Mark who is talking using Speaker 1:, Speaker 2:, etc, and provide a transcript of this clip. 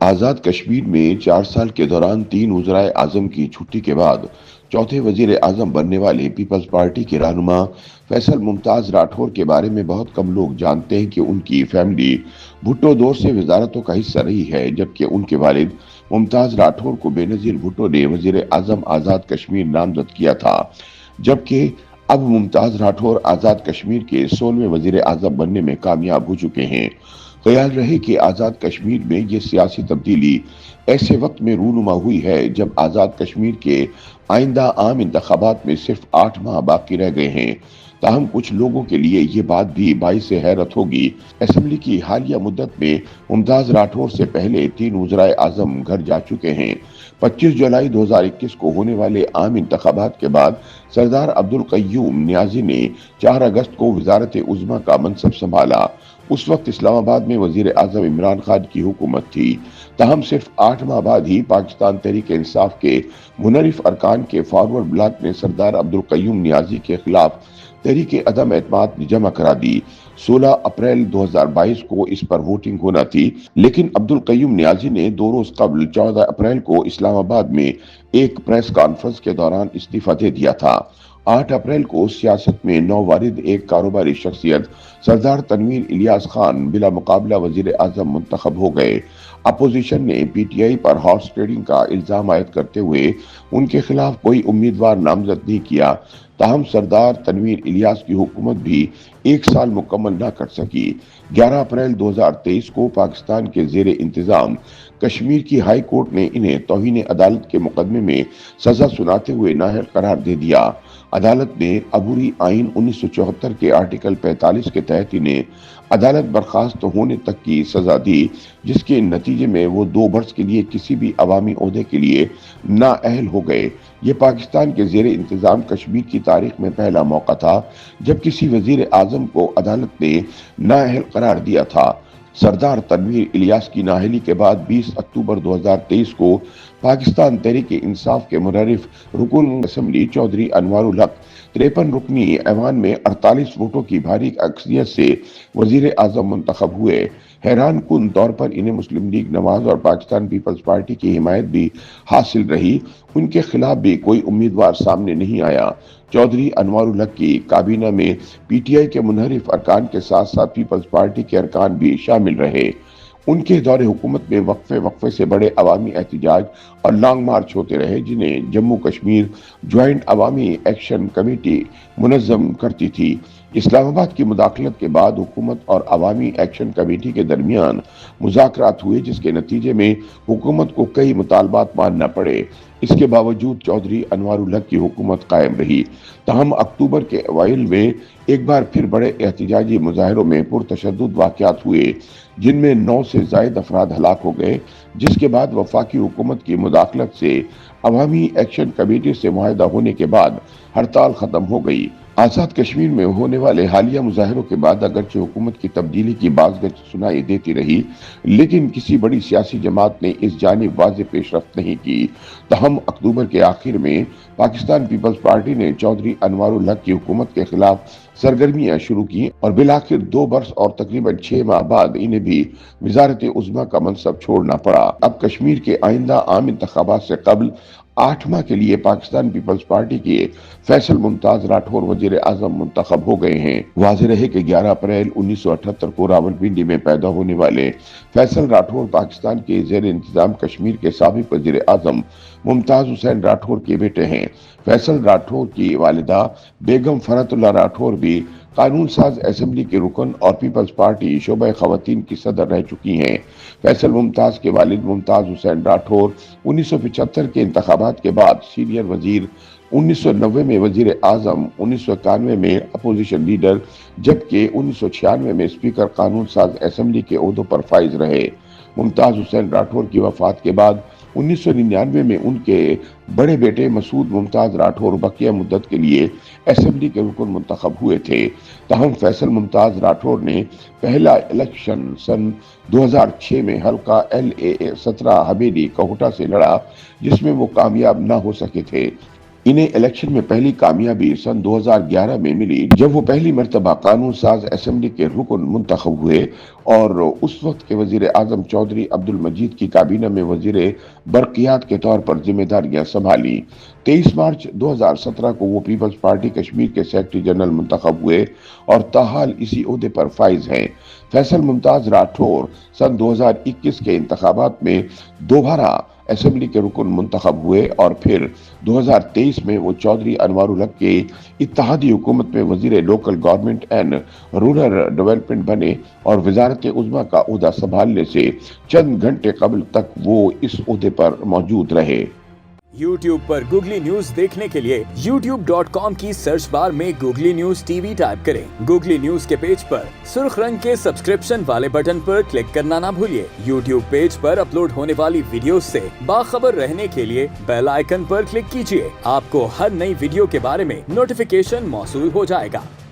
Speaker 1: آزاد کشمیر میں 4 سال کے دوران 3 وزرائے اعظم کی چھٹی کے بعد چوتھے وزیر اعظم بننے والے پیپلز پارٹی کے رہنما فیصل ممتاز راٹھور کے بارے میں بہت کم لوگ جانتے ہیں کہ ان کی فیملی بھٹو دور سے وزارتوں کا حصہ رہی ہے، جبکہ ان کے والد ممتاز راٹھور کو بے نظیر بھٹو نے وزیر اعظم آزاد کشمیر نامزد کیا تھا، جبکہ اب ممتاز راٹھور آزاد کشمیر کے 16ویں وزیر اعظم بننے میں کامیاب ہو چکے ہیں۔ خیال رہے کہ آزاد کشمیر میں یہ سیاسی تبدیلی ایسے وقت میں رونما ہوئی ہے جب آزاد کشمیر کے آئندہ عام انتخابات میں صرف 8 ماہ باقی رہ گئے ہیں۔ تاہم کچھ لوگوں کے لیے یہ بات بھی باعث حیرت ہوگی۔ اسمبلی کی حالیہ مدت میں ممتاز راٹھور سے پہلے 3 وزرائے اعظم گھر جا چکے ہیں۔ 25 جولائی 2021 کو ہونے والے عام انتخابات کے بعد سردار عبدالقیوم نیازی نے 4 اگست کو وزارت عظمیٰ کا منصب سنبھالا۔ اس وقت اسلام آباد میں وزیر اعظم عمران خان کی حکومت تھی، تاہم صرف 8 ماہ بعد ہی پاکستان تحریک انصاف کے منحرف ارکان کے فارورڈ بلاک نے سردار عبدالقیوم نیازی کے خلاف تحریک عدم اعتماد جمع کرا دی۔ 16 اپریل 2022 کو اس پر ووٹنگ ہونا تھی، لیکن عبدالقیوم نیازی نے 2 روز قبل 14 اپریل کو اسلام آباد میں ایک پریس کانفرنس کے دوران استعفیٰ دے دیا تھا۔ 8 اپریل کو سیاست میں نووارد ایک کاروباری شخصیت سردار تنویر الیاس خان بلا مقابلہ وزیر اعظم منتخب ہو گئے۔ اپوزیشن نے پی ٹی آئی پر ہارس ٹریڈنگ کا الزام عائد کرتے ہوئے ان کے خلاف کوئی امیدوار نامزد نہیں کیا، تاہم سردار تنویر الیاس کی حکومت بھی 1 سال مکمل نہ کر سکی۔ 11 اپریل 2023 کو پاکستان کے زیر انتظام کشمیر کی ہائی کورٹ نے انہیں توہین عدالت کے مقدمے میں سزا سناتے ہوئے نااہل قرار دے دیا۔ عدالت نے عبوری آئین 1974 کے آرٹیکل 45 کے تحت انہیں عدالت برخاست ہونے تک کی سزا دی، جس کے نتیجے میں وہ 2 برس کے لیے کسی بھی عوامی عہدے کے لیے نااہل ہو گئے۔ یہ پاکستان کے زیر انتظام کشمیر کی تاریخ میں پہلا موقع تھا جب کسی وزیر اعظم کو عدالت نے نااہل قرار دیا تھا۔ سردار تنویر الیاس کی نااہلی کے بعد 20 اکتوبر 2023 کو پاکستان تحریک انصاف کے منحرف رکن اسمبلی چودھری انوار الحق 53 رکنی ایوان میں 48 ووٹوں کی بھاری اکثریت سے وزیر اعظم منتخب ہوئے۔ حیران کن طور پر انہیں مسلم لیگ نواز اور پاکستان پیپلز پارٹی کی حمایت بھی حاصل رہی۔ ان کے خلاف بھی کوئی امیدوار سامنے نہیں آیا۔ چودھری انوار الحق کی کابینہ میں پی ٹی آئی کے منحرف ارکان کے ساتھ ساتھ پیپلز پارٹی کے ارکان بھی شامل رہے۔ ان کے دور حکومت میں وقفے سے بڑے عوامی احتجاج اور لانگ مارچ ہوتے رہے، جنہیں جموں کشمیر جوائنٹ عوامی ایکشن کمیٹی منظم کرتی تھی۔ اسلام آباد کی مداخلت کے بعد حکومت اور عوامی ایکشن کمیٹی کے درمیان مذاکرات ہوئے، جس کے نتیجے میں حکومت کو کئی مطالبات ماننا پڑے۔ اس کے باوجود چودھری انوار الحق کی حکومت قائم رہی۔ تاہم اکتوبر کے اوائل میں ایک بار پھر بڑے احتجاجی مظاہروں میں پرتشدد واقعات ہوئے، جن میں 9 سے زائد افراد ہلاک ہو گئے، جس کے بعد وفاقی حکومت کی مداخلت سے عوامی ایکشن کمیٹی سے معاہدہ ہونے کے بعد ہڑتال ختم ہو گئی۔ آزاد کشمیر میں ہونے والے حالیہ مظاہروں کے بعد اگرچہ حکومت کی تبدیلی کی بازگشت سنائی دیتی رہی، لیکن کسی بڑی سیاسی جماعت نے اس جانب واضح پیش رفت نہیں کی۔ تاہم اکتوبر کے آخر میں پاکستان پیپلز پارٹی نے چودھری انوار الحق کی حکومت کے خلاف سرگرمیاں شروع کی اور بالآخر 2 برس اور تقریباً 6 ماہ بعد انہیں بھی وزارت عظمیٰ کا منصب چھوڑنا پڑا۔ اب کشمیر کے آئندہ عام انتخابات سے قبل 8 ماہ کے لیے پاکستان پیپلز پارٹی کے فیصل ممتاز راٹھور وزیر اعظم منتخب ہو گئے ہیں۔ واضح رہے کہ 11 اپریل 1978 کو راولپنڈی میں پیدا ہونے والے فیصل راٹھور پاکستان کے زیر انتظام کشمیر کے سابق وزیر اعظم ممتاز حسین راٹھور کے بیٹے ہیں۔ فیصل راٹھور کی والدہ بیگم فرحت اللہ راٹھور بھی قانون ساز اسمبلی کے رکن اور پیپلز پارٹی شعبہ خواتین کی صدر رہ چکی ہیں۔ فیصل ممتاز کے والد ممتاز حسین راٹھور 1975 کے انتخابات کے بعد سینئر وزیر، 1990 میں وزیر اعظم، 1991 میں اپوزیشن لیڈر، جبکہ 1996 میں اسپیکر قانون ساز اسمبلی کے عہدوں پر فائز رہے۔ ممتاز حسین راٹھور کی وفات کے بعد 1999 میں ان کے بڑے بیٹے مسعود ممتاز راٹھور بقیہ مدت کے لیے اسمبلی کے رکن منتخب ہوئے تھے۔ تاہم فیصل ممتاز راٹھور نے پہلا الیکشن سن 2006 میں حلقہ LA 17 حویلی کوہٹا سے لڑا، جس میں وہ کامیاب نہ ہو سکے تھے۔ انہیں الیکشن میں پہلی کامیابی سن 2011 میں ملی جب وہ پہلی مرتبہ قانون ساز اسمبلی کے رکن منتخب ہوئے اور اس وقت کے وزیر اعظم چودھری عبد المجید کی کابینہ میں وزیر برقیات کے طور پر ذمہ داریاں سنبھالی۔ 23 مارچ 2017 کو وہ پیپلز پارٹی کشمیر کے سیکرٹری جنرل منتخب ہوئے اور تاحال اسی عہدے پر فائز ہیں۔ فیصل ممتاز راٹھور سن 2021 کے انتخابات میں دوبارہ اسمبلی کے رکن منتخب ہوئے اور پھر 2023 میں وہ چودھری انوار الحق کے اتحادی حکومت میں وزیر local government and rural development بنے اور وزارت عظمیٰ کا عہدہ سنبھالنے سے چند گھنٹے قبل تک وہ اس عہدے پر موجود رہے۔
Speaker 2: YouTube پر گوگلی نیوز دیکھنے کے لیے youtube.com کی سرچ بار میں googly news T V type کریں۔ گوگلی نیوز کے پیج پر سرخ رنگ کے سبسکرپشن والے بٹن پر کلک کرنا نہ بھولیے۔ YouTube پیج پر اپلوڈ ہونے والی ویڈیوز سے باخبر رہنے کے لیے بیل آئیکن پر کلک کیجیے۔ آپ کو ہر نئی ویڈیو کے بارے میں نوٹیفیکیشن موصول ہو جائے گا۔